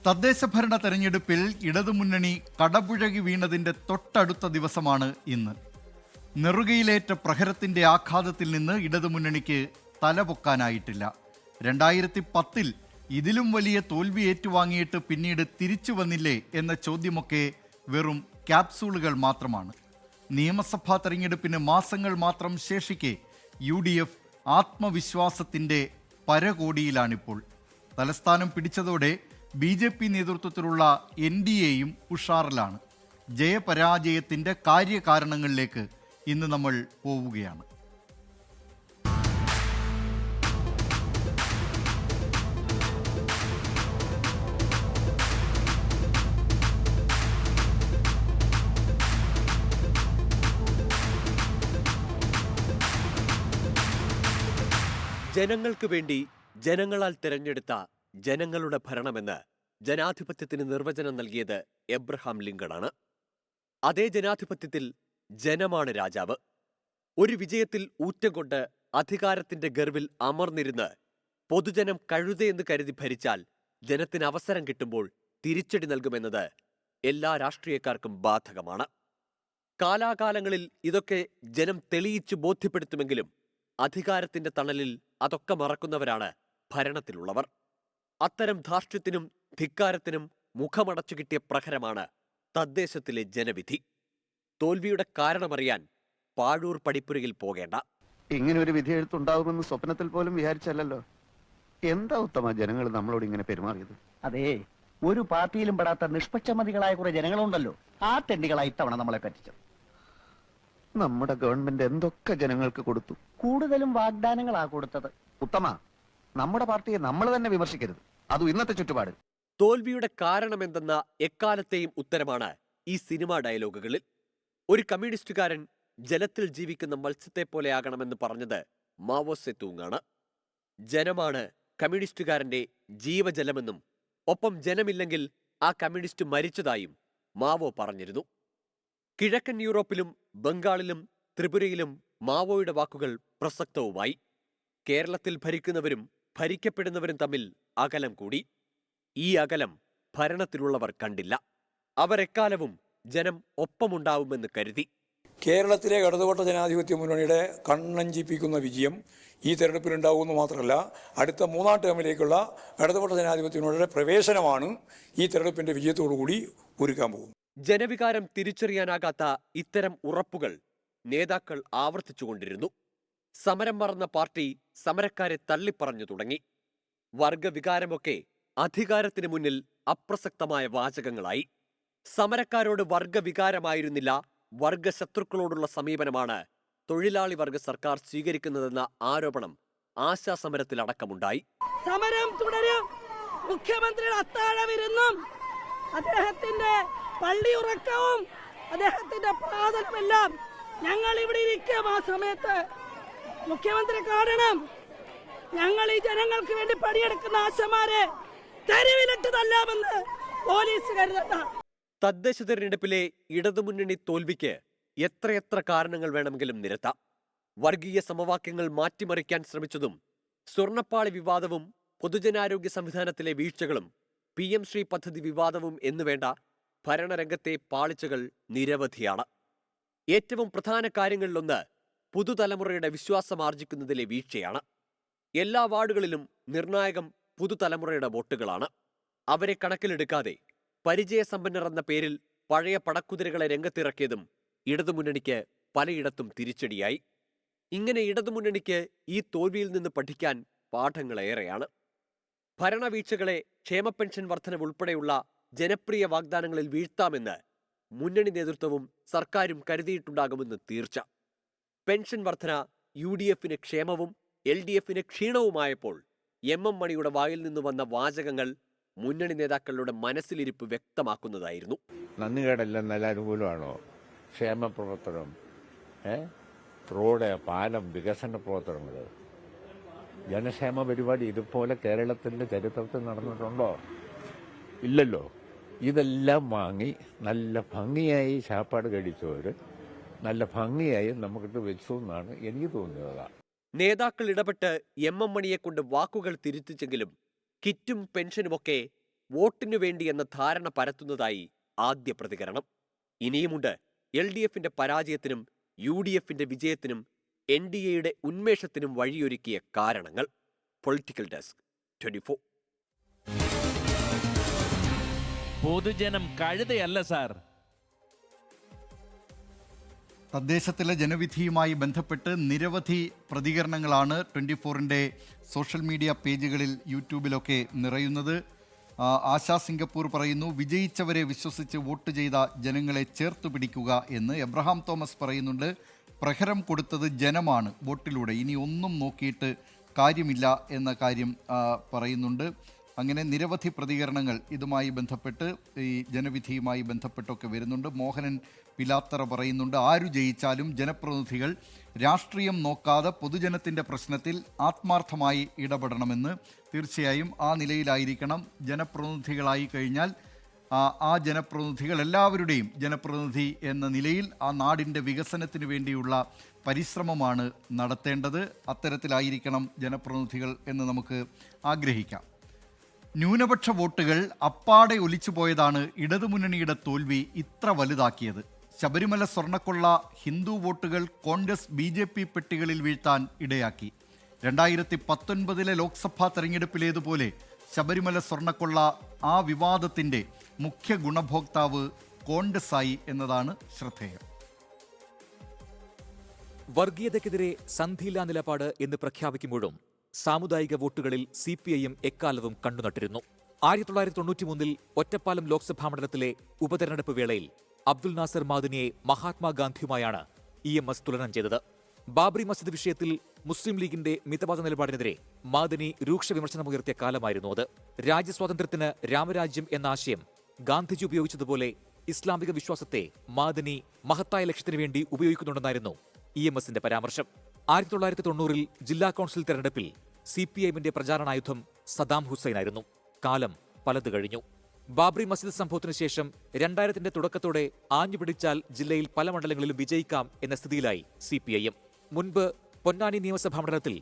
തദ്ദേശഭരണ തെരഞ്ഞെടുപ്പിൽ ഇടതുമുന്നണി കടപുഴകി വീണതിന്റെ തൊട്ടടുത്ത ദിവസമാണ് ഇന്ന്. നെറുകയിലേറ്റ പ്രഹരത്തിന്റെ ആഘാതത്തിൽ നിന്ന് ഇടതുമുന്നണിക്ക് തലപൊക്കാനായിട്ടില്ല. 2010 ഇതിലും വലിയ തോൽവി ഏറ്റുവാങ്ങിയിട്ട് പിന്നീട് തിരിച്ചു വന്നില്ലേ എന്ന ചോദ്യമൊക്കെ വെറും ക്യാപ്സൂളുകൾ മാത്രമാണ്. നിയമസഭാ തെരഞ്ഞെടുപ്പിന് മാസങ്ങൾ മാത്രം ശേഷിക്കെ UDF ആത്മവിശ്വാസത്തിന്റെ പരകോടിയിലാണിപ്പോൾ. തലസ്ഥാനം പിടിച്ചതോടെ BJP നേതൃത്വത്തിലുള്ള NDAയും ഉഷാറിലാണ്. ജയപരാജയത്തിന്റെ കാര്യകാരണങ്ങളിലേക്ക് ഇന്ന് നമ്മൾ പോവുകയാണ്. ജനങ്ങൾക്ക് വേണ്ടി ജനങ്ങളാൽ തിരഞ്ഞെടുത്ത ജനങ്ങളുടെ ഭരണമെന്ന് ജനാധിപത്യത്തിന് നിർവചനം നൽകിയത് എബ്രഹാം ലിങ്കണാണ്. അതേ ജനാധിപത്യത്തിൽ ജനമാണ് രാജാവ്. ഒരു വിജയത്തിൽ ഊറ്റം കൊണ്ട് അധികാരത്തിന്റെ ഗർവിൽ അമർന്നിരുന്ന് പൊതുജനം കഴുതയെന്ന് കരുതി ഭരിച്ചാൽ ജനത്തിന് അവസരം കിട്ടുമ്പോൾ തിരിച്ചടി നൽകുമെന്നത് എല്ലാ രാഷ്ട്രീയക്കാർക്കും ബാധകമാണ്. കാലാകാലങ്ങളിൽ ഇതൊക്കെ ജനം തെളിയിച്ചു ബോധ്യപ്പെടുത്തുമെങ്കിലും അധികാരത്തിന്റെ തണലിൽ അതൊക്കെ മറക്കുന്നവരാണ് ഭരണത്തിലുള്ളവർ. അത്തരം ധാർഷ്ട്യത്തിനും ധിക്കാരത്തിനും മുഖമടച്ചു കിട്ടിയ പ്രഹരമാണ് തദ്ദേശത്തിലെ ജനവിധി. തോൽവിയുടെ കാരണമറിയാൻ പാഴൂർ പടിപ്പുരയിൽ പോകേണ്ട. ഇങ്ങനെ ഒരു വിധി എഴുത്തുണ്ടാവുമെന്ന് സ്വപ്നത്തിൽ പോലും വിചാരിച്ചല്ലോ. എന്താ ഉത്തമ ജനങ്ങൾ നമ്മളോട് ഇങ്ങനെ പെരുമാറിയത്? അതെ, ഒരു പാർട്ടിയിലും പെടാത്ത നിഷ്പക്ഷമതികളായ കുറെ ജനങ്ങളുണ്ടല്ലോ, ആ തെണ്ടികളായി ഇത്തവണ നമ്മളെ പറ്റിച്ചത്. നമ്മുടെ ഗവൺമെന്റ് എന്തൊക്കെ ജനങ്ങൾക്ക് കൊടുത്തു? കൂടുതലും വാഗ്ദാനങ്ങളാ കൊടുത്തത്. ഉത്തമ, നമ്മുടെ പാർട്ടിയെ നമ്മൾ തന്നെ വിമർശിക്കരുത്, അതും ഇന്നത്തെ ചുറ്റുപാട്. തോൽവിയുടെ കാരണമെന്തെന്ന എക്കാലത്തെയും ഉത്തരമാണ് ഈ സിനിമാ ഡയലോഗുകളിൽ. ഒരു കമ്മ്യൂണിസ്റ്റുകാരൻ ജലത്തിൽ ജീവിക്കുന്ന മത്സ്യത്തെ പോലെയാകണമെന്ന് പറഞ്ഞത് മാവോ സെതൂങ്ങാണ്. ജനമാണ് കമ്മ്യൂണിസ്റ്റുകാരന്റെ ജീവജലമെന്നും ഒപ്പം ജനമില്ലെങ്കിൽ ആ കമ്മ്യൂണിസ്റ്റ് മരിച്ചതായും മാവോ പറഞ്ഞിരുന്നു. കിഴക്കൻ യൂറോപ്പിലും ബംഗാളിലും ത്രിപുരയിലും മാവോയുടെ വാക്കുകൾ പ്രസക്തവുമായി. കേരളത്തിൽ ഭരിക്കുന്നവരും ഭരിക്കപ്പെടുന്നവരും തമ്മിൽ അകലം കൂടി. ഈ അകലം ഭരണത്തിലുള്ളവർ കണ്ടില്ല. അവരെക്കാലവും ജനം ഒപ്പമുണ്ടാവുമെന്ന് കരുതി. കേരളത്തിലെ ഇടതുപക്ഷ ജനാധിപത്യ മുന്നണിയുടെ കണ്ണഞ്ചിപ്പിക്കുന്ന വിജയം ഈ തെരഞ്ഞെടുപ്പിലുണ്ടാകുമെന്ന് മാത്രമല്ല, അടുത്ത 3ാം ടേമിലേക്കുള്ള ഇടതുപക്ഷ ജനാധിപത്യ മുന്നണിയുടെ പ്രവേശനമാണ് ഈ തെരഞ്ഞെടുപ്പിന്റെ വിജയത്തോടുകൂടി ഒരുക്കാൻ പോകും. ജനവികാരം തിരിച്ചറിയാനാകാത്ത ഇത്തരം ഉറപ്പുകൾ നേതാക്കൾ ആവർത്തിച്ചുകൊണ്ടിരുന്നു. സമരം മറന്ന പാർട്ടി സമരക്കാരെ തള്ളിപ്പറഞ്ഞു തുടങ്ങി. വർഗവികാരമൊക്കെ അധികാരത്തിന് മുന്നിൽ അപ്രസക്തമായ വാചകങ്ങളായി. സമരക്കാരോട് വർഗവികാരമായിരുന്നില്ല, വർഗശത്രുക്കളോടുള്ള സമീപനമാണ് തൊഴിലാളി വർഗ സർക്കാർ സ്വീകരിക്കുന്നതെന്ന ആരോപണം ആശാസമരത്തിലടക്കമുണ്ടായി. സമരം തുടരും. മുഖ്യമന്ത്രിയുടെ അത്താഴവിരുന്നും അദ്ദേഹത്തിന്റെ പള്ളിയുറക്കവും അദ്ദേഹത്തിന്റെ പ്രാതലുമെല്ലാം ഞങ്ങൾ ഇവിടെ ഇരിക്കും. ആ സമയത്ത് മുഖ്യമന്ത്രി കാണണം, ഞങ്ങൾ ഈ ജനങ്ങൾക്ക് വേണ്ടി പണിയെടുക്കുന്ന ആശമാരെ തെരുവിലിട്ട് തല്ലാമെന്ന് പോലീസ് കരുതണ്ട. തദ്ദേശ തെരഞ്ഞെടുപ്പിലെ ഇടതുമുന്നണി തോൽവിക്ക് എത്രയെത്ര കാരണങ്ങൾ വേണമെങ്കിലും നിരത്താം. വർഗീയ സമവാക്യങ്ങൾ മാറ്റിമറിക്കാൻ ശ്രമിച്ചതും സ്വർണ്ണപ്പാളി വിവാദവും പൊതുജനാരോഗ്യ സംവിധാനത്തിലെ വീഴ്ചകളും PM ശ്രീ പദ്ധതി വിവാദവും എന്നുവേണ്ട ഭരണരംഗത്തെ പാളിച്ചകൾ നിരവധിയാണ്. ഏറ്റവും പ്രധാന കാര്യങ്ങളിലൊന്ന് പുതുതലമുറയുടെ വിശ്വാസമാർജിക്കുന്നതിലെ വീഴ്ചയാണ്. എല്ലാ വാർഡുകളിലും നിർണായകം പുതുതലമുറയുടെ വോട്ടുകളാണ്. അവരെ കണക്കിലെടുക്കാതെ പരിചയസമ്പന്നർ എന്ന പേരിൽ പഴയ പടക്കുതിരകളെ രംഗത്തിറക്കിയതും ഇടതുമുന്നണിക്ക് പലയിടത്തും തിരിച്ചടിയായി. ഇങ്ങനെ ഇടതുമുന്നണിക്ക് ഈ തോൽവിയിൽ നിന്ന് പഠിക്കാൻ പാഠങ്ങളേറെയാണ്. ഭരണവീഴ്ചകളെ ക്ഷേമ പെൻഷൻ വർധനവ് ഉൾപ്പെടെയുള്ള ജനപ്രിയ വാഗ്ദാനങ്ങളിൽ വീഴ്ത്താമെന്ന് മുന്നണി നേതൃത്വവും സർക്കാരും കരുതിയിട്ടുണ്ടാകുമെന്ന് തീർച്ച. പെൻഷൻ വർധന UDFന് ക്ഷേമവും LDFന് ക്ഷീണവുമായപ്പോൾ MM മണിയുടെ വായിൽ നിന്ന് വന്ന വാചകങ്ങൾ മുന്നണി നേതാക്കളുടെ മനസ്സിലിരിപ്പ് വ്യക്തമാക്കുന്നതായിരുന്നു. നന്ദികേടെല്ലാം നല്ല അനുകൂലമാണോ? ക്ഷേമ പ്രവർത്തനം, റോഡ്, പാലം, വികസന പ്രവർത്തനങ്ങൾ, ജനക്ഷേമ പരിപാടി ഇതുപോലെ കേരളത്തിന്റെ ചരിത്രത്തിൽ നടന്നിട്ടുണ്ടോ? ഇല്ലല്ലോ. ഇതെല്ലാം വാങ്ങി നല്ല ഭംഗിയായി ചാപ്പാട് കഴിച്ചവർ നല്ല ഭംഗിയായി നമുക്കിട്ട് വെച്ചു എന്നാണ് എനിക്ക് തോന്നുന്നത്. നേതാക്കൾ ഇടപെട്ട് MM മണിയെ കൊണ്ട് വാക്കുകൾ തിരുത്തിച്ചെങ്കിലും കിറ്റും പെൻഷനുമൊക്കെ വോട്ടിനു വേണ്ടി എന്ന ധാരണ പരത്തുന്നതായി ആദ്യ പ്രതികരണം. ഇനിയുമുണ്ട് LDFന്റെ പരാജയത്തിനും UDFന്റെ വിജയത്തിനും NDAയുടെ ഉന്മേഷത്തിനും വഴിയൊരുക്കിയ കാരണങ്ങൾ. Political desk, 24. പൊതുജനം കഴുതയല്ല സാർ. തദ്ദേശത്തിലെ ജനവിധിയുമായി ബന്ധപ്പെട്ട് നിരവധി പ്രതികരണങ്ങളാണ് 24ൻ്റെ സോഷ്യൽ മീഡിയ പേജുകളിൽ, യൂട്യൂബിലൊക്കെ നിറയുന്നത്. ആശാ സിംഗപ്പൂർ പറയുന്നു, വിജയിച്ചവരെ വിശ്വസിച്ച് വോട്ട് ചെയ്ത ജനങ്ങളെ ചേർത്ത് പിടിക്കുക എന്ന്. എബ്രഹാം തോമസ് പറയുന്നുണ്ട്, പ്രഹരം കൊടുത്തത് ജനമാണ് വോട്ടിലൂടെ, ഇനി ഒന്നും നോക്കിയിട്ട് കാര്യമില്ല എന്ന കാര്യം പറയുന്നുണ്ട്. അങ്ങനെ നിരവധി പ്രതികരണങ്ങൾ ഇതുമായി ബന്ധപ്പെട്ട്, ഈ ജനവിധിയുമായി ബന്ധപ്പെട്ടൊക്കെ വരുന്നുണ്ട്. മോഹനൻ പിലാത്തറ പറയുന്നുണ്ട്, ആരു ജയിച്ചാലും ജനപ്രതിനിധികൾ രാഷ്ട്രീയം നോക്കാതെ പൊതുജനത്തിൻ്റെ പ്രശ്നത്തിൽ ആത്മാർത്ഥമായി ഇടപെടണമെന്ന്. തീർച്ചയായും ആ നിലയിലായിരിക്കണം ജനപ്രതിനിധികളായി കഴിഞ്ഞാൽ ആ ജനപ്രതിനിധികൾ എല്ലാവരുടെയും ജനപ്രതിനിധി എന്ന നിലയിൽ ആ നാടിൻ്റെ വികസനത്തിന് വേണ്ടിയുള്ള പരിശ്രമമാണ് നടത്തേണ്ടത്. അത്തരത്തിലായിരിക്കണം ജനപ്രതിനിധികൾ എന്ന് നമുക്ക് ആഗ്രഹിക്കാം. ന്യൂനപക്ഷ വോട്ടുകൾ അപ്പാടെ ഒലിച്ചുപോയതാണ് ഇടതുമുന്നണിയുടെ തോൽവി ഇത്ര വലുതാക്കിയത്. ശബരിമല സ്വർണ്ണക്കൊള്ള ഹിന്ദു വോട്ടുകൾ കോൺഗ്രസ് BJP പെട്ടികളിൽ വീഴ്ത്താൻ ഇടയാക്കി. 2019 ലോക്സഭാ തെരഞ്ഞെടുപ്പിലേതുപോലെ ശബരിമല സ്വർണ്ണക്കൊള്ള ആ വിവാദത്തിൻ്റെ മുഖ്യ ഗുണഭോക്താവ് കോൺഗ്രസായി എന്നതാണ് ശ്രദ്ധേയം. വർഗീയതയ്ക്കെതിരെ സന്ധിയില്ലാ നിലപാട് എന്ന് പ്രഖ്യാപിക്കുമ്പോഴും സാമുദായിക വോട്ടുകളിൽ CPIM എക്കാലവും കണ്ണുനട്ടിരുന്നു. 1993 ഒറ്റപ്പാലം ലോക്സഭാ മണ്ഡലത്തിലെ ഉപതെരഞ്ഞെടുപ്പ് വേളയിൽ അബ്ദുൽ നാസർ മാദനിയെ മഹാത്മാഗാന്ധിയുമായാണ് EMS തുലനം ചെയ്തത്. ബാബറി മസ്ജിദ് വിഷയത്തിൽ മുസ്ലിം ലീഗിന്റെ മിതവാദ നിലപാടിനെതിരെ മാദനി രൂക്ഷ വിമർശനമുയർത്തിയ കാലമായിരുന്നു അത്. രാജ്യസ്വാതന്ത്ര്യത്തിന് രാമരാജ്യം എന്ന ആശയം ഗാന്ധിജി ഉപയോഗിച്ചതുപോലെ ഇസ്ലാമിക വിശ്വാസത്തെ മാദനി മഹത്തായ ലക്ഷ്യത്തിനു വേണ്ടി ഉപയോഗിക്കുന്നുണ്ടെന്നായിരുന്നു EMSന്റെ പരാമർശം. 1990 ജില്ലാ കൗൺസിൽ തെരഞ്ഞെടുപ്പിൽ CPIMന്റെ പ്രചാരണായുധം സദാം ഹുസൈനായിരുന്നു. കാലം പലത് കഴിഞ്ഞു. ബാബറി മസ്ജിദ് സംഭവത്തിനു ശേഷം 2000ന്റെ തുടക്കത്തോടെ ആഞ്ഞുപിടിച്ചാൽ ജില്ലയിൽ പല മണ്ഡലങ്ങളിലും വിജയിക്കാം എന്ന സ്ഥിതിയിലായി CPIM. മുൻപ് പൊന്നാനി നിയമസഭാ മണ്ഡലത്തിൽ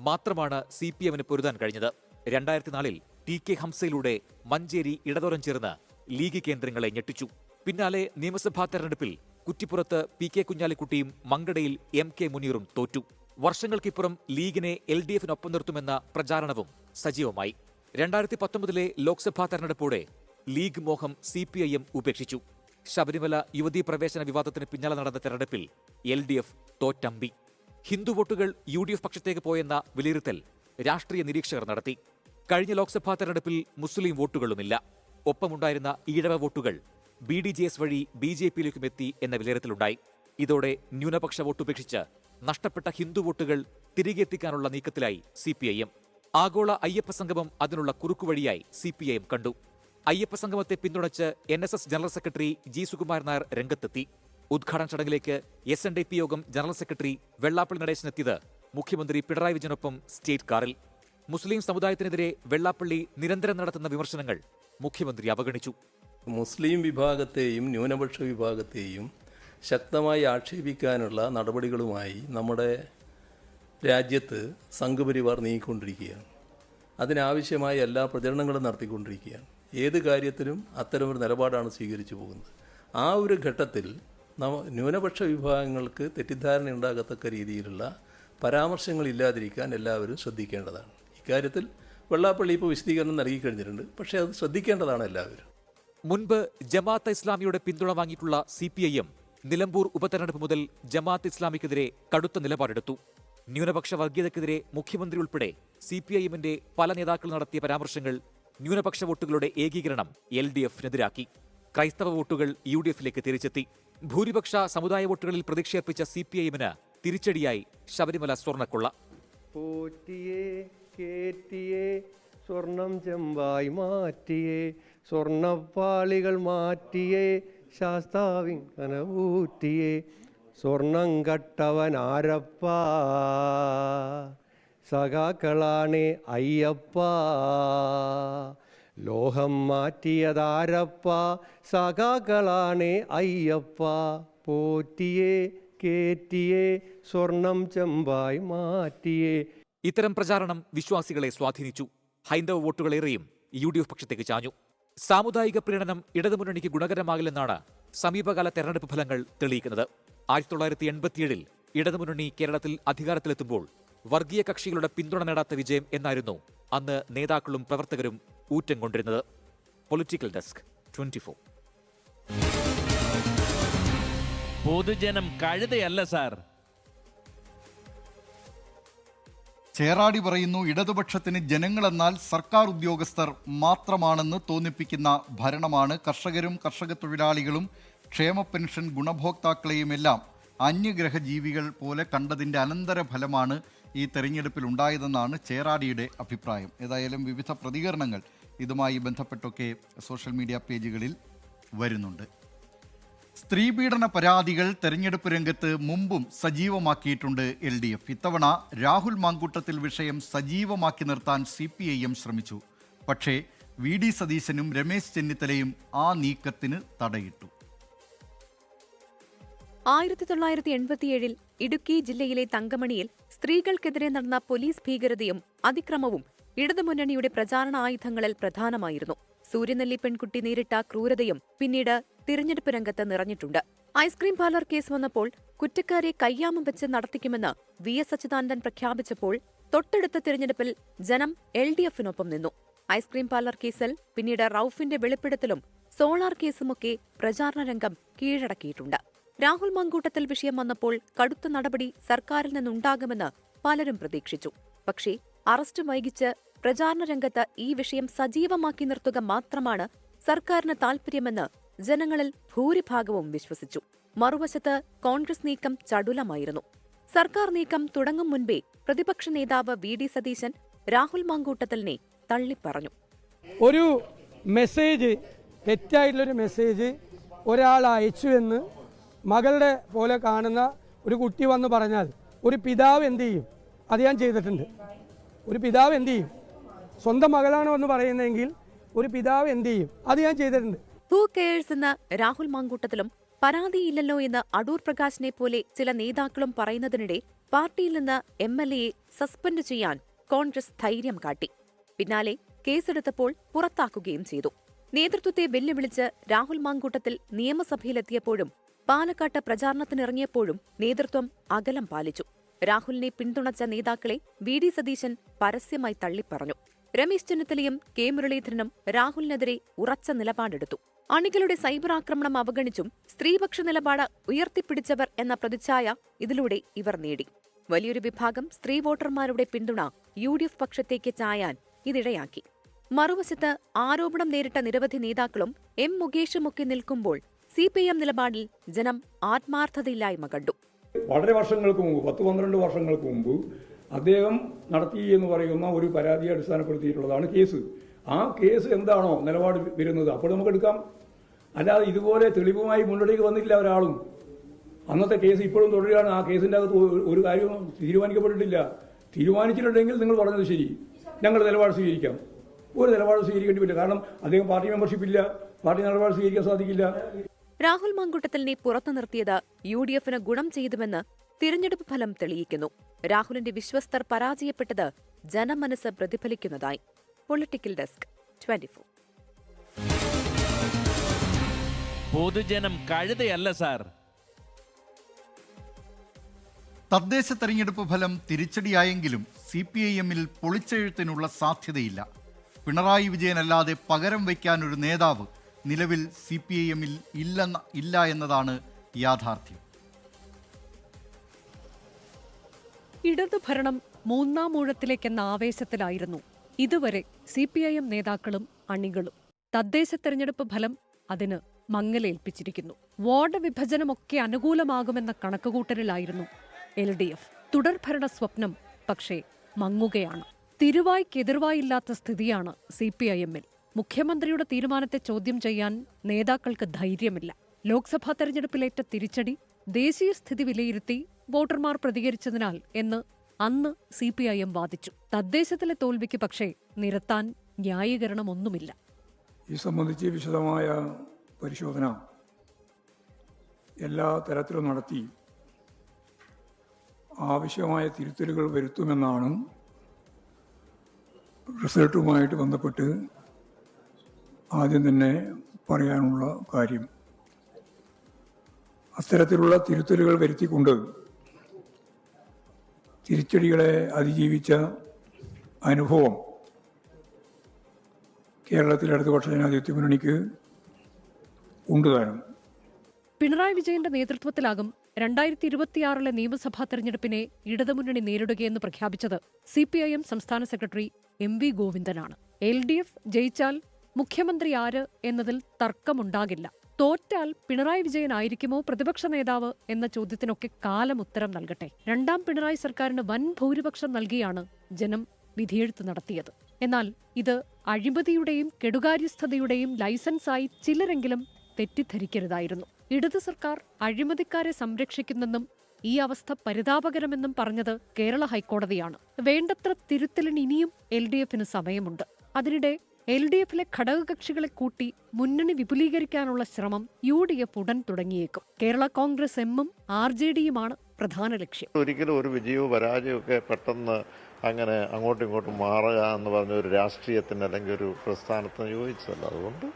മാത്രമാണ് CPIMന് പൊരുതാൻ കഴിഞ്ഞത്. 2004 TK ഹംസയിലൂടെ മഞ്ചേരി ഇടതോരം ചേർന്ന് ലീഗ് കേന്ദ്രങ്ങളെ ഞെട്ടിച്ചു. പിന്നാലെ നിയമസഭാ തെരഞ്ഞെടുപ്പിൽ കുറ്റിപ്പുറത്ത് PK കുഞ്ഞാലിക്കുട്ടിയും മങ്കടയിൽ MK മുനീറും തോറ്റു. വർഷങ്ങൾക്കിപ്പുറം ലീഗിനെ LDFനൊപ്പം നിർത്തുമെന്ന പ്രചാരണവും സജീവമായി. 2019 ലോക്സഭാ തെരഞ്ഞെടുപ്പോടെ ലീഗ് മോഹം CPIM ഉപേക്ഷിച്ചു. ശബരിമല യുവതീ പ്രവേശന വിവാദത്തിന് പിന്നാലെ നടന്ന തെരഞ്ഞെടുപ്പിൽ LDF തോറ്റമ്പി. ഹിന്ദു വോട്ടുകൾ UDF പക്ഷത്തേക്ക് പോയെന്ന വിലയിരുത്തൽ രാഷ്ട്രീയ നിരീക്ഷകർ നടത്തി. കഴിഞ്ഞ ലോക്സഭാ തെരഞ്ഞെടുപ്പിൽ മുസ്ലിം വോട്ടുകളുമില്ല. ഒപ്പമുണ്ടായിരുന്ന ഈഴവ വോട്ടുകൾ BDJS വഴി BJPയിലേക്കും എത്തി എന്ന വിലയിരുത്തലുണ്ടായി. ഇതോടെ ന്യൂനപക്ഷ വോട്ടുപേക്ഷിച്ച് നഷ്ടപ്പെട്ട ഹിന്ദു വോട്ടുകൾ തിരികെ എത്തിക്കാനുള്ള നീക്കത്തിലായി CPIM. ആഗോള അയ്യപ്പ സംഗമം അതിനുള്ള കുറുക്കുവഴിയായി CPIM കണ്ടു. അയ്യപ്പ സംഗമത്തെ പിന്തുണച്ച് NSS general secretary G. Sukumaran Nair രംഗത്തെത്തി. ഉദ്ഘാടന ചടങ്ങിലേക്ക് SNDP യോഗം ജനറൽ സെക്രട്ടറി വെള്ളാപ്പള്ളി നടേശനെത്തിയത് മുഖ്യമന്ത്രി പിണറായി വിജയനൊപ്പം സ്റ്റേറ്റ് കാറിൽ. മുസ്ലിം സമുദായത്തിനെതിരെ വെള്ളാപ്പള്ളി നിരന്തരം നടത്തുന്ന വിമർശനങ്ങൾ മുഖ്യമന്ത്രി അവഗണിച്ചു. മുസ്ലിം വിഭാഗത്തെയും ന്യൂനപക്ഷ വിഭാഗത്തെയും ശക്തമായി ആക്ഷേപിക്കാനുള്ള നടപടികളുമായി നമ്മുടെ രാജ്യത്ത് സംഘപരിവാർ നീങ്ങിക്കൊണ്ടിരിക്കുകയാണ്. അതിനാവശ്യമായ എല്ലാ പ്രചരണങ്ങളും നടത്തിക്കൊണ്ടിരിക്കുകയാണ്. ഏത് കാര്യത്തിലും അത്തരമൊരു നിലപാടാണ് സ്വീകരിച്ചു പോകുന്നത്. ആ ഒരു ഘട്ടത്തിൽ ന്യൂനപക്ഷ വിഭാഗങ്ങൾക്ക് തെറ്റിദ്ധാരണ ഉണ്ടാകത്തക്ക രീതിയിലുള്ള പരാമർശങ്ങളില്ലാതിരിക്കാൻ എല്ലാവരും ശ്രദ്ധിക്കേണ്ടതാണ്. ഇക്കാര്യത്തിൽ വെള്ളാപ്പള്ളി ഇപ്പോൾ വിശദീകരണം നൽകിക്കഴിഞ്ഞിട്ടുണ്ട്. പക്ഷേ അത് ശ്രദ്ധിക്കേണ്ടതാണ് എല്ലാവരും. മുൻപ് ജമാഅത്ത് ഇസ്ലാമിയുടെ പിന്തുണ വാങ്ങിയിട്ടുള്ള CPIM നിലമ്പൂർ ഉപതെരഞ്ഞെടുപ്പ് മുതൽ ജമാഅത്ത് ഇസ്ലാമിക്കെതിരെ കടുത്ത നിലപാടെടുത്തു. ന്യൂനപക്ഷ വർഗീയതയ്ക്കെതിരെ മുഖ്യമന്ത്രി ഉൾപ്പെടെ CPIMന്റെ പല നേതാക്കൾ നടത്തിയ പരാമർശങ്ങൾ ന്യൂനപക്ഷ വോട്ടുകളുടെ ഏകീകരണം LDFനെതിരാക്കി. ക്രൈസ്തവ വോട്ടുകൾ UDFിലേക്ക് തിരിച്ചെത്തി. ഭൂരിപക്ഷ സമുദായ വോട്ടുകളിൽ പ്രതീക്ഷയർപ്പിച്ച CPIMന് തിരിച്ചടിയായി ശബരിമല സ്വർണ്ണക്കൊള്ള. പോറ്റിയേ കേറ്റിയേ സ്വർണം ചെമ്പായി മാറ്റിയേ സ്വർണ്ണപ്പാളികൾ മാറ്റിയേ ശാസ്താവിൻ കനവൂറ്റിയേ സ്വർണം കട്ടവനാരപ്പ സഖാക്കളാണേ അയ്യപ്പ ലോഹം മാറ്റിയതാരപ്പ സഖാക്കളാണേ അയ്യപ്പ പോറ്റിയേ കേറ്റിയേ സ്വർണം ചെമ്പായി മാറ്റിയേ. ഇത്തരം പ്രചാരണം വിശ്വാസികളെ സ്വാധീനിച്ചു. ഹൈന്ദവ വോട്ടുകളേറെയും UDF പക്ഷത്തേക്ക് ചാഞ്ഞു. സാമുദായിക പ്രീണനം ഇടതുമുന്നണിക്ക് ഗുണകരമാകില്ലെന്നാണ് സമീപകാല തെരഞ്ഞെടുപ്പ് ഫലങ്ങൾ തെളിയിക്കുന്നത്. 1987 ഇടതുമുന്നണി കേരളത്തിൽ അധികാരത്തിലെത്തുമ്പോൾ വർഗീയ കക്ഷികളുടെ പിന്തുണ നേടാത്ത വിജയം എന്നായിരുന്നു അന്ന് നേതാക്കളും പ്രവർത്തകരും ഊറ്റം കൊണ്ടിരുന്നത്. Political desk 24. പൊതുജനം കഴുതയല്ല സാർ. ചേറാടി പറയുന്നു, ഇടതുപക്ഷത്തിന് ജനങ്ങളെന്നാൽ സർക്കാർ ഉദ്യോഗസ്ഥർ മാത്രമാണെന്ന് തോന്നിപ്പിക്കുന്ന ഭരണമാണ്. കർഷകരും കർഷക തൊഴിലാളികളും ക്ഷേമ പെൻഷൻ ഗുണഭോക്താക്കളെയുമെല്ലാം അന്യഗ്രഹ ജീവികൾ പോലെ കണ്ടതിൻ്റെ അനന്തരഫലമാണ് ഈ തെരഞ്ഞെടുപ്പിൽ ഉണ്ടായതെന്നാണ് ചേറാടിയുടെ അഭിപ്രായം. ഏതായാലും വിവിധ പ്രതികരണങ്ങൾ ഇതുമായി ബന്ധപ്പെട്ടൊക്കെ സോഷ്യൽ മീഡിയ പേജുകളിൽ വരുന്നുണ്ട്. സ്ത്രീപീഡന പരാതികൾ തെരഞ്ഞെടുപ്പ് രംഗത്ത് മുമ്പും സജീവമാക്കിയിട്ടുണ്ട് LDF. ഇത്തവണ രാഹുൽ മാങ്കൂട്ടത്തിൽ വിഷയം സജീവമാക്കി നിർത്താൻ CPIM ശ്രമിച്ചു. പക്ഷേ VD സതീശനും രമേശ് ചെന്നിത്തലയും ആ നീക്കത്തിന് തടയിട്ടു. 1987 ഇടുക്കി ജില്ലയിലെ തങ്കമണിയിൽ സ്ത്രീകൾക്കെതിരെ നടന്ന പോലീസ് ഭീകരതയും അതിക്രമവും ഇടതുമുന്നണിയുടെ പ്രചാരണ ആയുധങ്ങളിൽ പ്രധാനമായിരുന്നു. സൂര്യനെല്ലി പെൺകുട്ടി നേരിട്ട ക്രൂരതയും പിന്നീട് തിരഞ്ഞെടുപ്പ് രംഗത്ത് നിറഞ്ഞിട്ടുണ്ട്. ഐസ്ക്രീം പാർലർ കേസ് വന്നപ്പോൾ കുറ്റക്കാരെ കയ്യാമം വെച്ച് നടത്തിക്കുമെന്ന് VS അച്യുതാനന്ദൻ പ്രഖ്യാപിച്ചപ്പോൾ തൊട്ടടുത്ത തിരഞ്ഞെടുപ്പിൽ ജനം LDFനൊപ്പം നിന്നു. ഐസ്ക്രീം പാർലർ കേസിൽ പിന്നീട് റൌഫിന്റെ വെളിപ്പെടുത്തലും സോളാർ കേസുമൊക്കെ പ്രചാരണ രംഗം കീഴടക്കിയിട്ടുണ്ട്. രാഹുൽ മാങ്കൂട്ടത്തിൽ വിഷയം വന്നപ്പോൾ കടുത്ത നടപടി സർക്കാരിൽ നിന്നുണ്ടാകുമെന്ന് പലരും പ്രതീക്ഷിച്ചു. പക്ഷേ അറസ്റ്റ് വൈകിച്ച് പ്രചാരണ രംഗത്ത് ഈ വിഷയം സജീവമാക്കി നിർത്തുക മാത്രമാണ് സർക്കാരിന് താൽപര്യമെന്ന് ജനങ്ങളിൽ ഭൂരിഭാഗവും വിശ്വസിച്ചു. മറുവശത്ത് കോൺഗ്രസ് നീക്കം ചടുലമായിരുന്നു. സർക്കാർ നീക്കം തുടങ്ങും മുൻപേ പ്രതിപക്ഷ നേതാവ് VD സതീശൻ രാഹുൽ മാങ്കൂട്ടത്തിലിനെ തള്ളിപ്പറഞ്ഞു. ഒരു മെസ്സേജ്, തെറ്റായിട്ടുള്ളൊരു മെസ്സേജ് ഒരാൾ അയച്ചു എന്ന് മകളുടെ പോലെ കാണുന്ന ഒരു കുട്ടി വന്ന് പറഞ്ഞാൽ ഒരു പിതാവ് എന്ത് ചെയ്യും? അത് ഞാൻ ചെയ്തിട്ടുണ്ട്. ഒരു പിതാവ് എന്ത് ചെയ്യും? സ്വന്തം മകളാണോ എന്ന് പറയുന്നതെങ്കിൽ ഒരു പിതാവ് എന്ത് ചെയ്യും? അത് ഞാൻ ചെയ്തിട്ടുണ്ട്. ഹൂ കെയേഴ്സ് എന്ന് രാഹുൽ മാങ്കൂട്ടത്തിലും പരാതിയില്ലല്ലോ എന്ന് അടൂർ പ്രകാശിനെ പോലെ ചില നേതാക്കളും പറയുന്നതിനിടെ പാർട്ടിയിൽ നിന്ന് MLAയെ സസ്പെൻഡ് ചെയ്യാൻ കോൺഗ്രസ് ധൈര്യം കാട്ടി. പിന്നാലെ കേസെടുത്തപ്പോൾ പുറത്താക്കുകയും ചെയ്തു. നേതൃത്വത്തെ വെല്ലുവിളിച്ച് രാഹുൽ മാങ്കൂട്ടത്തിൽ നിയമസഭയിലെത്തിയപ്പോഴും പാലക്കാട്ട് പ്രചാരണത്തിനിറങ്ങിയപ്പോഴും നേതൃത്വം അകലം പാലിച്ചു. രാഹുലിനെ പിന്തുണച്ച നേതാക്കളെ VD സതീശൻ പരസ്യമായി തള്ളിപ്പറഞ്ഞു. രമേശ് ചെന്നിത്തലയും K മുരളീധരനും രാഹുലിനെതിരെ ഉറച്ച നിലപാടെടുത്തു. അണികളുടെ സൈബർ ആക്രമണം അവഗണിച്ചും സ്ത്രീപക്ഷ നിലപാട് ഉയർത്തിപ്പിടിച്ചവർ എന്ന പ്രതിച്ഛായ ഇതിലൂടെ ഇവർ നേടി. വലിയൊരു വിഭാഗം സ്ത്രീ വോട്ടർമാരുടെ പിന്തുണ UDF പക്ഷത്തേക്ക് ചായാൻ ഇതിടയാക്കി. മറുവശത്ത് ആരോപണം നേരിട്ട നിരവധി നേതാക്കളും M മുകേഷുമൊക്കെ നിൽക്കുമ്പോൾ CPIM നിലപാടിൽ ജനം ആത്മാർത്ഥതയില്ലായ്മ കണ്ടു. വളരെ വർഷങ്ങൾക്ക് മുമ്പ്, 10-12 വർഷങ്ങൾക്ക് മുമ്പ് അദ്ദേഹം നടത്തി എന്ന് പറയുന്ന ഒരു പരാതിയെ അടിസ്ഥാനപ്പെടുത്തിയിട്ടുള്ളതാണ് കേസ്. ആ കേസ് എന്താണോ നിലപാട് വരുന്നത് അപ്പോൾ നമുക്ക് എടുക്കാം. അല്ലാതെ ഇതുപോലെ തെളിവുമായി മുന്നോട്ടേക്ക് വന്നിട്ടില്ല ഒരാളും. അന്നത്തെ കേസ് ഇപ്പോഴും തുടരുകയാണ്. ആ കേസിൻ്റെ അകത്ത് ഒരു കാര്യവും തീരുമാനിക്കപ്പെട്ടിട്ടില്ല. തീരുമാനിച്ചിട്ടുണ്ടെങ്കിൽ നിങ്ങൾ പറഞ്ഞത് ശരി, ഞങ്ങൾ നിലപാട് സ്വീകരിക്കാം. ഒരു നിലപാട് സ്വീകരിക്കേണ്ടി വരില്ല. കാരണം അദ്ദേഹം പാർട്ടി മെമ്പർഷിപ്പ് ഇല്ല, പാർട്ടി നിലപാട് സ്വീകരിക്കാൻ സാധിക്കില്ല. രാഹുൽ മാങ്കൂട്ടത്തിലിനെ പുറത്തു നിർത്തിയത് UDFന് ഗുണം ചെയ്തുവെന്ന് തിരഞ്ഞെടുപ്പ് ഫലം തെളിയിക്കുന്നു. രാഹുലിന്റെ വിശ്വസ്തർ പരാജയപ്പെട്ടത് ജനമനസ് പ്രതിഫലിക്കുന്നതായി. Political desk 24. പൊതുജനം കഴുതയല്ല സാർ. തദ്ദേശ തെരഞ്ഞെടുപ്പ് ഫലം തിരിച്ചടിയായെങ്കിലും CPIMൽ പൊളിച്ചെഴുത്തിനുള്ള സാധ്യതയില്ല. പിണറായി വിജയനല്ലാതെ പകരം വയ്ക്കാനൊരു നേതാവ് നിലവിൽ CPIMൽ ഇല്ല എന്നതാണ് യാഥാർത്ഥ്യം. ഇടതുഭരണം മൂന്നാം ഊഴത്തിലേക്കെന്ന ആവേശത്തിലായിരുന്നു ഇതുവരെ CPIM നേതാക്കളും അണികളും. തദ്ദേശ തെരഞ്ഞെടുപ്പ് ഫലം അതിന് മങ്ങലേൽപ്പിച്ചിരിക്കുന്നു. Ward വിഭജനമൊക്കെ അനുകൂലമാകുമെന്ന കണക്കുകൂട്ടലിലായിരുന്നു LDF. തുടർഭരണ സ്വപ്നം പക്ഷേ മങ്ങുകയാണ്. തിരുവായ്ക്കെതിർവായില്ലാത്ത സ്ഥിതിയാണ് CPIMൽ. മുഖ്യമന്ത്രിയുടെ തീരുമാനത്തെ ചോദ്യം ചെയ്യാൻ നേതാക്കൾക്ക് ധൈര്യമില്ല. ലോക്സഭാ തെരഞ്ഞെടുപ്പിലേറ്റ തിരിച്ചടി ദേശീയ സ്ഥിതി വിലയിരുത്തി വോട്ടർമാർ പ്രതികരിച്ചതിനാൽ എന്ന് അന്ന് CPIM വാദിച്ചു. തദ്ദേശത്തിലെ തോൽവിക്ക് പക്ഷേ നിരത്താൻ ന്യായീകരണമൊന്നുമില്ല. ഈ സംബന്ധിച്ച് വിശദമായ പരിശോധന എല്ലാ തരത്തിലും നടത്തി ആവശ്യമായ തിരുത്തലുകൾ വരുത്തുമെന്നാണ് റിസൾട്ടുമായിട്ട് ബന്ധപ്പെട്ട് ആദ്യം തന്നെ പറയാനുള്ള കാര്യം, അത്തരത്തിലുള്ള തിരുത്തലുകൾ വരുത്തിക്കൊണ്ട് തിരിച്ചടികളെ അതിജീവിച്ച അനുഭവം കേരളത്തിലെ ഇടതുപക്ഷ ജനാധിപത്യ മുന്നണിക്ക് ഉണ്ട് താനും. പിണറായി വിജയന്റെ നേതൃത്വത്തിലാകും 2026 നിയമസഭാ തെരഞ്ഞെടുപ്പിനെ ഇടതുമുന്നണി നേരിടുകയെന്ന് പ്രഖ്യാപിച്ചത് CPIM സംസ്ഥാന സെക്രട്ടറി MV ഗോവിന്ദനാണ്. LDF ജയിച്ചാൽ മുഖ്യമന്ത്രി ആര് എന്നതിൽ തർക്കമുണ്ടാകില്ല. തോറ്റാൽ പിണറായി വിജയനായിരിക്കുമോ പ്രതിപക്ഷ നേതാവ് എന്ന ചോദ്യത്തിനൊക്കെ കാലം ഉത്തരം നൽകട്ടെ. രണ്ടാം പിണറായി സർക്കാരിന് വൻ ഭൂരിപക്ഷം നൽകിയാണ് ജനം വിധിയെഴുത്ത് നടത്തിയത്. എന്നാൽ ഇത് അഴിമതിയുടെയും കെടുകാര്യസ്ഥതയുടെയും ലൈസൻസായി ചിലരെങ്കിലും തെറ്റിദ്ധരിക്കരുതായിരുന്നു. ഇടതു സർക്കാർ അഴിമതിക്കാരെ സംരക്ഷിക്കുന്നെന്നും ഈ അവസ്ഥ പരിതാപകരമെന്നും പറഞ്ഞത് കേരള ഹൈക്കോടതിയാണ്. വേണ്ടത്ര തിരുത്തലിന് ഇനിയും LDFന് സമയമുണ്ട്. അതിനിടെ LDFിലെ ഘടകകക്ഷികളെ കൂട്ടി മുന്നണി വിപുലീകരിക്കാനുള്ള ശ്രമം UDF ഉടൻ തുടങ്ങിയേക്കും. കേരള കോൺഗ്രസ് എമ്മും RJDയുമാണ് പ്രധാന ലക്ഷ്യം. ഒരിക്കലും ഒരു വിജയവും പരാജയവും ഒക്കെ പെട്ടെന്ന് അങ്ങനെ അങ്ങോട്ടും ഇങ്ങോട്ടും മാറുക എന്ന് പറഞ്ഞ ഒരു രാഷ്ട്രീയത്തിന് അല്ലെങ്കിൽ ഒരു പ്രസ്ഥാനത്തിന് യോജിച്ചതല്ല. അതുകൊണ്ട്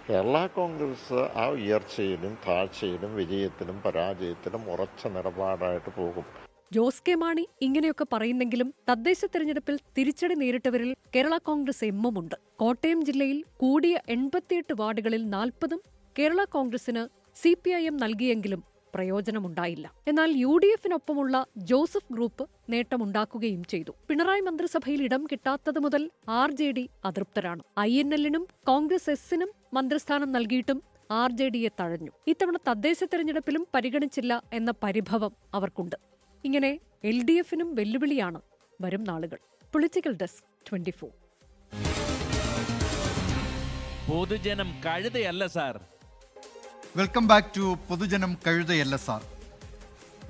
കേരള കോൺഗ്രസ് ആ ഉയർച്ചയിലും താഴ്ചയിലും വിജയത്തിലും പരാജയത്തിലും ഉറച്ച നിലപാടായിട്ട് പോകും. ജോസ് കെ മാണി ഇങ്ങനെയൊക്കെ പറയുന്നെങ്കിലും തദ്ദേശ തെരഞ്ഞെടുപ്പിൽ തിരിച്ചടി നേരിട്ടവരിൽ കേരള കോൺഗ്രസ് എമ്മുമുണ്ട്. കോട്ടയം ജില്ലയിൽ കൂടിയ 88 വാർഡുകളിൽ 40ഉം കേരള കോൺഗ്രസിന് CPIM നൽകിയെങ്കിലും പ്രയോജനമുണ്ടായില്ല. എന്നാൽ UDFിനൊപ്പമുള്ള ജോസഫ് ഗ്രൂപ്പ് നേട്ടമുണ്ടാക്കുകയും ചെയ്തു. പിണറായി മന്ത്രിസഭയിൽ ഇടം കിട്ടാത്തത് മുതൽ RJD അതൃപ്തരാണ്. INLനും കോൺഗ്രസ് എസിനും മന്ത്രിസ്ഥാനം നൽകിയിട്ടും RJDയെ തഴഞ്ഞു. ഇത്തവണ തദ്ദേശ തെരഞ്ഞെടുപ്പിലും പരിഗണിച്ചില്ല എന്ന പരിഭവം അവർക്കുണ്ട്. ഇങ്ങനെ LDFനും വെല്ലുവിളിയാണ് വരും നാളുകൾ. Political desk 24. പൊതുജനം കഴുതയല്ല സാർ. വെൽക്കം ബാക്ക് ടു പൊതുജനം കഴുതയല്ല സാർ.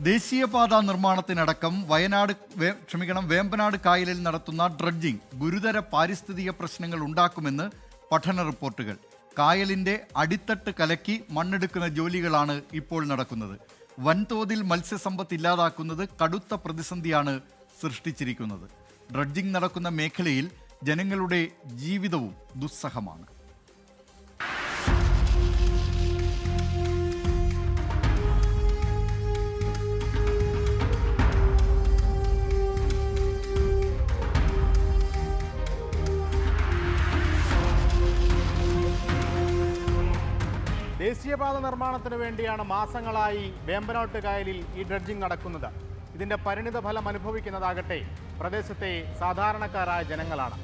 ദേശീയപാത നിർമ്മാണത്തിനടക്കം വേമ്പനാട് കായലിൽ നടത്തുന്ന ഡ്രഡ്ജിംഗ് ഗുരുതര പാരിസ്ഥിതിക പ്രശ്നങ്ങൾ ഉണ്ടാക്കുമെന്ന് പഠന റിപ്പോർട്ടുകൾ. കായലിന്റെ അടിത്തട്ട് കലക്കി മണ്ണെടുക്കുന്ന ജോലികളാണ് ഇപ്പോൾ നടക്കുന്നത്. വൻതോതിൽ മത്സ്യസമ്പത്ത് ഇല്ലാതാക്കുന്നത് കടുത്ത പ്രതിസന്ധിയാണ് സൃഷ്ടിച്ചിരിക്കുന്നത്. ഡ്രഡ്ജിംഗ് നടക്കുന്ന മേഖലയിൽ ജനങ്ങളുടെ ജീവിതവും ദുസ്സഹമാണ്. ദേശീയപാത നിർമ്മാണത്തിന് വേണ്ടിയാണ് മാസങ്ങളായി വേമ്പനാട്ട് കായലിൽ ഈ ഡ്രഡ്ജിംഗ് നടക്കുന്നത്. ഇതിന്റെ പരിണിത ഫലം അനുഭവിക്കുന്നതാകട്ടെ പ്രദേശത്തെ സാധാരണക്കാരായ ജനങ്ങളാണ്.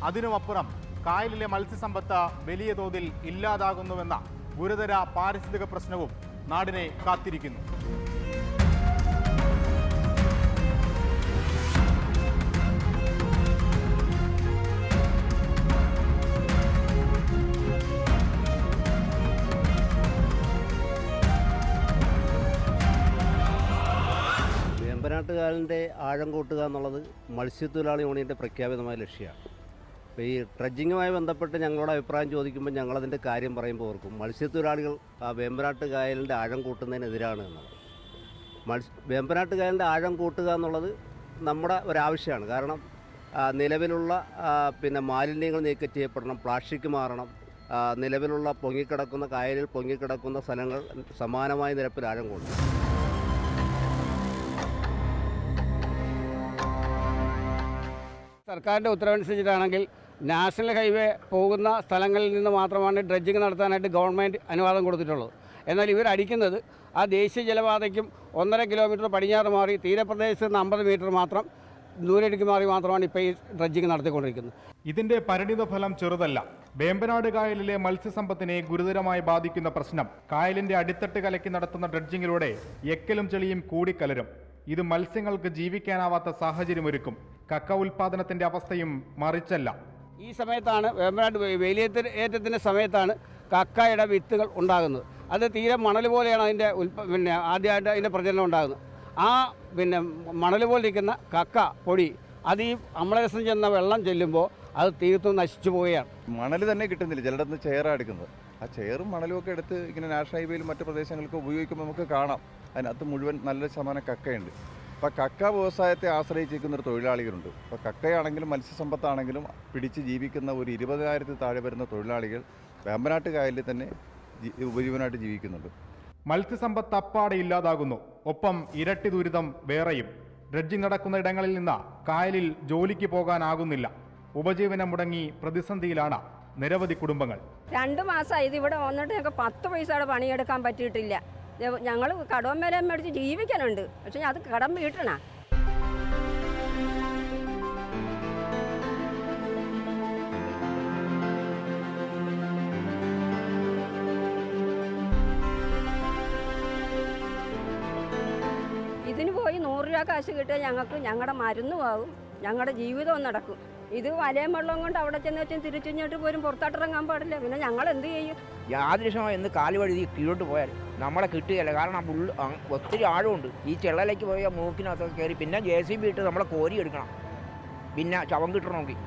അതിനുമപ്പുറം കായലിലെ മത്സ്യസമ്പത്ത് വലിയ തോതിൽ ഇല്ലാതാകുന്നുവെന്ന ഗുരുതര പാരിസ്ഥിതിക പ്രശ്നവും നാടിനെ കാത്തിരിക്കുന്നു. വേമ്പനാട്ടുകായലിൻ്റെ ആഴം കൂട്ടുക എന്നുള്ളത് മത്സ്യത്തൊഴിലാളി യൂണിയൻ്റെ പ്രഖ്യാപിതമായ ലക്ഷ്യമാണ്. അപ്പോൾ ഈ ഡ്രഡ്ജിങ്ങുമായി ബന്ധപ്പെട്ട് ഞങ്ങളുടെ അഭിപ്രായം ചോദിക്കുമ്പോൾ ഞങ്ങളതിൻ്റെ കാര്യം പറയുമ്പോൾ ഓർക്കും മത്സ്യത്തൊഴിലാളികൾ ആ വേമ്പനാട്ട് കായലിൻ്റെ ആഴം കൂട്ടുന്നതിനെതിരാണ് എന്നുള്ളത്. വേമ്പനാട്ട് കായലിൻ്റെ ആഴം കൂട്ടുക എന്നുള്ളത് നമ്മുടെ ഒരാവശ്യമാണ്. കാരണം നിലവിലുള്ള മാലിന്യങ്ങൾ നീക്കം ചെയ്യപ്പെടണം, പ്ലാസ്റ്റിക് മാറണം, നിലവിലുള്ള പൊങ്ങിക്കിടക്കുന്ന കായലിൽ പൊങ്ങിക്കിടക്കുന്ന സ്ഥലങ്ങൾ സമാനമായ നിരപ്പിൽ ആഴം കൂട്ടണം. സർക്കാരിൻ്റെ ഉത്തരവനുസരിച്ചിട്ടാണെങ്കിൽ നാഷണൽ ഹൈവേ പോകുന്ന സ്ഥലങ്ങളിൽ നിന്ന് മാത്രമാണ് ഡ്രഡ്ജിങ് നടത്താനായിട്ട് ഗവൺമെൻറ് അനുവാദം കൊടുത്തിട്ടുള്ളത്. എന്നാൽ ഇവരടിക്കുന്നത് ആ ദേശീയ ജലപാതയ്ക്കും 1.5 കിലോമീറ്റർ പടിഞ്ഞാറ് മാറി തീരപ്രദേശത്ത് നിന്ന് 50 മീറ്റർ മാത്രം ദൂരേക്ക് മാറി മാത്രമാണ് ഇപ്പോൾ ഈ ഡ്രഡ്ജിങ് നടത്തിക്കൊണ്ടിരിക്കുന്നത്. ഇതിന്റെ പരിണിത ഫലം ചെറുതല്ല. വേമ്പനാട് കായലിലെ മത്സ്യസമ്പത്തിനെ ഗുരുതരമായി ബാധിക്കുന്ന പ്രശ്നം കായലിന്റെ അടിത്തട്ട് കലക്കി നടത്തുന്ന ഡ്രഡ്ജിങ്ങിലൂടെ എക്കലും ചെളിയും കൂടിക്കലരും. ഇത് മത്സ്യങ്ങൾക്ക് ജീവിക്കാനാവാത്ത സാഹചര്യമൊരുക്കും. കക്ക ഉൽപാദനത്തിന്റെ അവസ്ഥയും മറിച്ചല്ല. ഈ സമയത്താണ് വേമ്പനാട് വേലിയേറ്റത്തിൻ്റെ സമയത്താണ് കക്കയുടെ വിത്തുകൾ ഉണ്ടാകുന്നത്. അത് തീരെ മണൽ പോലെയാണ് അതിൻ്റെ ആദ്യമായിട്ട് അതിൻ്റെ പ്രചരണം ഉണ്ടാകുന്നത്. ആ മണൽ പോലെ ഇരിക്കുന്ന കക്ക പൊടി അത് ഈ അമ്ലരസം ചെന്ന വെള്ളം ചെല്ലുമ്പോൾ അത് തീർത്തും നശിച്ചു പോവുകയാണ്. മണൽ തന്നെ കിട്ടുന്നില്ല, ചിലയിടത്ത് ചെയറാണ് എടുക്കുന്നത്. ആ ചെയറും മണലും ഒക്കെ എടുത്ത് ഇങ്ങനെ നാഷണൽ ഹൈവേയിലും മറ്റു പ്രദേശങ്ങൾക്ക് ഉപയോഗിക്കുമ്പോൾ നമുക്ക് കാണാം അതിനകത്ത് മുഴുവൻ നല്ല ശതമാനം കക്കയുണ്ട്. അപ്പോൾ കക്ക വ്യവസായത്തെ ആശ്രയിച്ചിരിക്കുന്ന ഒരു തൊഴിലാളികളുണ്ട്. അപ്പോൾ കക്കയാണെങ്കിലും മത്സ്യസമ്പത്താണെങ്കിലും പിടിച്ച് ജീവിക്കുന്ന ഒരു 20,000 താഴെ വരുന്ന തൊഴിലാളികൾ വേമ്പനാട്ട് കായലിൽ തന്നെ ഉപജീവനമായിട്ട് ജീവിക്കുന്നുണ്ട്. മത്സ്യസമ്പത്ത് അപ്പാടെ ഇല്ലാതാകുന്നു. ഒപ്പം ഇരട്ടി ദുരിതം വേറെയും. ഡ്രഡ്ജിംഗ് നടക്കുന്ന ഇടങ്ങളിൽ നിന്ന് കായലിൽ ജോലിക്ക് പോകാനാകുന്നില്ല. ഉപജീവനം മുടങ്ങി പ്രതിസന്ധിയിലാണ് നിരവധി കുടുംബങ്ങൾ. 2 മാസമായി ഇത് ഇവിടെ വന്നിട്ട് ഞങ്ങൾക്ക് 10 പൈസയുടെ പണിയെടുക്കാൻ പറ്റിയിട്ടില്ല. ഞങ്ങൾ കടം വരെ മേടിച്ച് ജീവിക്കാനുണ്ട്. പക്ഷെ അത് കടം വീട്ടണ. ഇതിന് പോയി 100 രൂപ കാശ് കിട്ടിയാൽ ഞങ്ങൾക്ക് ഞങ്ങളുടെ മരുന്നും ആകും, ഞങ്ങളുടെ ജീവിതവും നടക്കും. ഇത് വലയം വെള്ളം കൊണ്ട് അവിടെ ചെന്ന് വെച്ചാൽ തിരിച്ചിങ്ങോട്ട് പോലും പുറത്തോട്ടിറങ്ങാൻ പാടില്ല. പിന്നെ ഞങ്ങൾ എന്ത് ചെയ്യും? യാദൃശ്യമായി എന്ന് കാലുവഴി കീഴോട്ട് പോയാൽ നമ്മളെ കിട്ടുകയില്ല. കാരണം ഒത്തിരി ആഴമുണ്ട്. ഈ ചെള്ളലേക്ക് പോയാൽ മൂക്കിനകത്തൊക്കെ കയറി പിന്നെ JCB ഇട്ട് നമ്മളെ കോരി എടുക്കണം. പിന്നെ ശവം കിട്ടണമെങ്കിൽ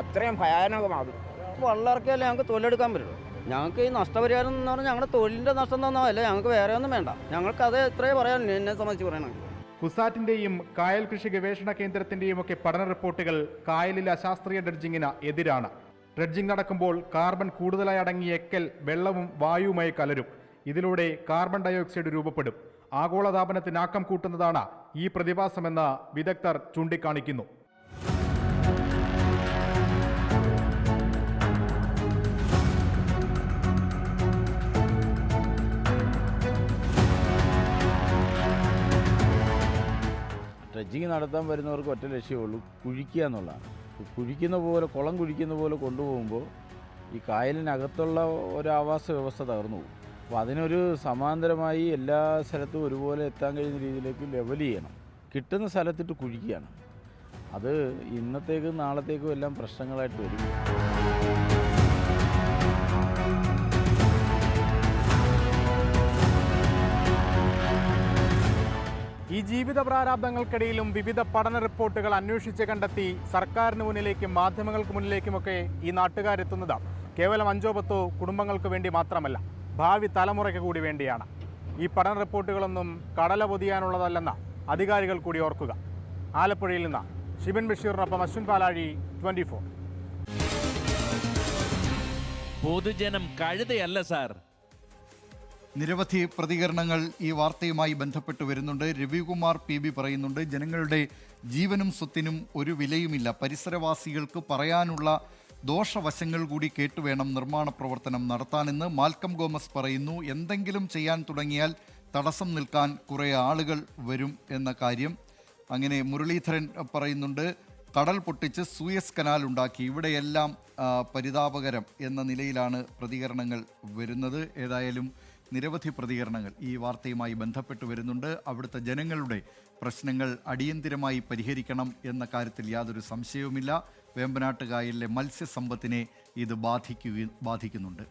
അത്രയും ഭയാനകമാകും. വള്ളർക്കല്ലേ ഞങ്ങൾക്ക് തൊഴിലെടുക്കാൻ പറ്റുള്ളൂ. ഞങ്ങൾക്ക് ഈ നഷ്ടപരിഹാരം എന്ന് പറഞ്ഞാൽ ഞങ്ങളുടെ തൊഴിലിൻ്റെ നഷ്ടം തന്നതല്ല, ഞങ്ങൾക്ക് വേറെ ഒന്നും വേണ്ട. ഞങ്ങൾക്ക് അത് എത്രയേ പറയാൻ എന്നെ സംബന്ധിച്ച് പറയണമെങ്കിൽ. കുസാറ്റിന്റെയും കായൽ കൃഷി ഗവേഷണ കേന്ദ്രത്തിന്റെയും ഒക്കെ പഠന റിപ്പോർട്ടുകൾ കായലിലെ അശാസ്ത്രീയ ഡ്രഡ്ജിങ്ങിന് എതിരാണ്. ഡ്രഡ്ജിംഗ് നടക്കുമ്പോൾ കാർബൺ കൂടുതലായി അടങ്ങിയ എക്കൽ വെള്ളവും വായുവുമായി കലരും. ഇതിലൂടെ കാർബൺ ഡയോക്സൈഡ് രൂപപ്പെടും. ആഗോളതാപനത്തിന് ആക്കം കൂട്ടുന്നതാണ് ഈ പ്രതിഭാസമെന്ന് വിദഗ്ധർ ചൂണ്ടിക്കാണിക്കുന്നു. ഡ്രഡ്ജിങ് നടത്താൻ വരുന്നവർക്ക് ഒറ്റ ലക്ഷ്യമുള്ളൂ, കുഴിക്കുക എന്നുള്ളതാണ്. കുഴിക്കുന്ന പോലെ, കുളം കുഴിക്കുന്ന പോലെ കൊണ്ടുപോകുമ്പോൾ ഈ കായലിനകത്തുള്ള ഒരു ആവാസ വ്യവസ്ഥ തകർന്നു പോകും. അപ്പോൾ അതിനൊരു സമാന്തരമായി എല്ലാ സ്ഥലത്തും ഒരുപോലെ എത്താൻ കഴിയുന്ന രീതിയിലേക്ക് ലെവൽ ചെയ്യണം. കിട്ടുന്ന സ്ഥലത്തിട്ട് കുഴിക്കുകയാണ്. അത് ഇന്നത്തേക്കും നാളത്തേക്കും എല്ലാം പ്രശ്നങ്ങളായിട്ട് വരും. ഈ ജീവിത പ്രാരാബ്ദങ്ങൾക്കിടയിലും വിവിധ പഠന റിപ്പോർട്ടുകൾ അന്വേഷിച്ച് കണ്ടെത്തി സർക്കാരിന് മുന്നിലേക്കും മാധ്യമങ്ങൾക്ക് മുന്നിലേക്കുമൊക്കെ ഈ നാട്ടുകാരെത്തുന്നത് കേവലം 5-10 കുടുംബങ്ങൾക്ക് വേണ്ടി മാത്രമല്ല, ഭാവി തലമുറയ്ക്ക് കൂടി വേണ്ടിയാണ്. ഈ പഠന റിപ്പോർട്ടുകളൊന്നും കടല പൊതിയാനുള്ളതല്ലെന്ന് അധികാരികൾ കൂടി ഓർക്കുക. ആലപ്പുഴയിൽ നിന്ന് ഷിബിൻ ബഷീറിനൊപ്പം അശ്വിൻ പാലാഴി, 24. പൊതുജനം കഴുതയല്ല സാർ. നിരവധി പ്രതികരണങ്ങൾ ഈ വാർത്തയുമായി ബന്ധപ്പെട്ട് വരുന്നുണ്ട്. രവികുമാർ PB പറയുന്നുണ്ട്, ജനങ്ങളുടെ ജീവനും സ്വത്തിനും ഒരു വിലയുമില്ല. പരിസരവാസികൾക്ക് പറയാനുള്ള ദോഷവശങ്ങൾ കൂടി കേട്ടുവേണം നിർമ്മാണ പ്രവർത്തനം നടത്താനെന്ന് മാൽക്കം ഗോമസ് പറയുന്നു. എന്തെങ്കിലും ചെയ്യാൻ തുടങ്ങിയാൽ തടസ്സം നിൽക്കാൻ കുറേ ആളുകൾ വരും എന്ന കാര്യം. അങ്ങനെ മുരളീധരൻ പറയുന്നുണ്ട്, കടൽ പൊട്ടിച്ച് സൂയസ് കനാൽ ഉണ്ടാക്കി, ഇവിടെയെല്ലാം പരിതാപകരം എന്ന നിലയിലാണ് പ്രതികരണങ്ങൾ വരുന്നത്. ഏതായാലും നിരവധി പ്രതികരണങ്ങൾ ഈ വാർത്തയുമായി ബന്ധപ്പെട്ട് വരുന്നുണ്ട്. അവിടുത്തെ ജനങ്ങളുടെ പ്രശ്നങ്ങൾ അടിയന്തിരമായി പരിഹരിക്കണം എന്ന കാര്യത്തിൽ യാതൊരു സംശയവുമില്ല. വേമ്പനാട്ട് കായലിലെ മത്സ്യസമ്പത്തിനെ ഇത് ബാധിക്കുന്നുണ്ട്.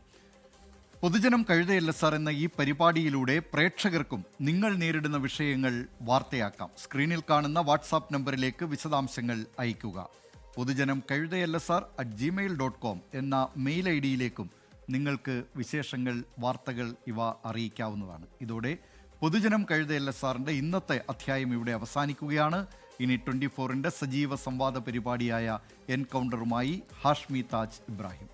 പൊതുജനം കഴുതയല്ല സാർ എന്ന ഈ പരിപാടിയിലൂടെ പ്രേക്ഷകർക്കും നിങ്ങൾ നേരിടുന്ന വിഷയങ്ങൾ വാർത്തയാക്കാം. സ്ക്രീനിൽ കാണുന്ന വാട്സാപ്പ് നമ്പറിലേക്ക് വിശദാംശങ്ങൾ അയയ്ക്കുക. പൊതുജനം കഴുതയല്ല സാർ @gmail.com എന്ന മെയിൽ ID-യിലേക്കും നിങ്ങൾക്ക് വിശേഷങ്ങൾ, വാർത്തകൾ ഇവ അറിയിക്കാവുന്നതാണ്. ഇതോടെ പൊതുജനം കഴുതയല്ല സാറിൻ്റെ ഇന്നത്തെ അധ്യായം ഇവിടെ അവസാനിക്കുകയാണ്. ഇനി 24-ൻ്റെ സജീവ സംവാദ പരിപാടിയായ എൻകൗണ്ടറുമായി ഹാഷ്മി താജ് ഇബ്രാഹിം.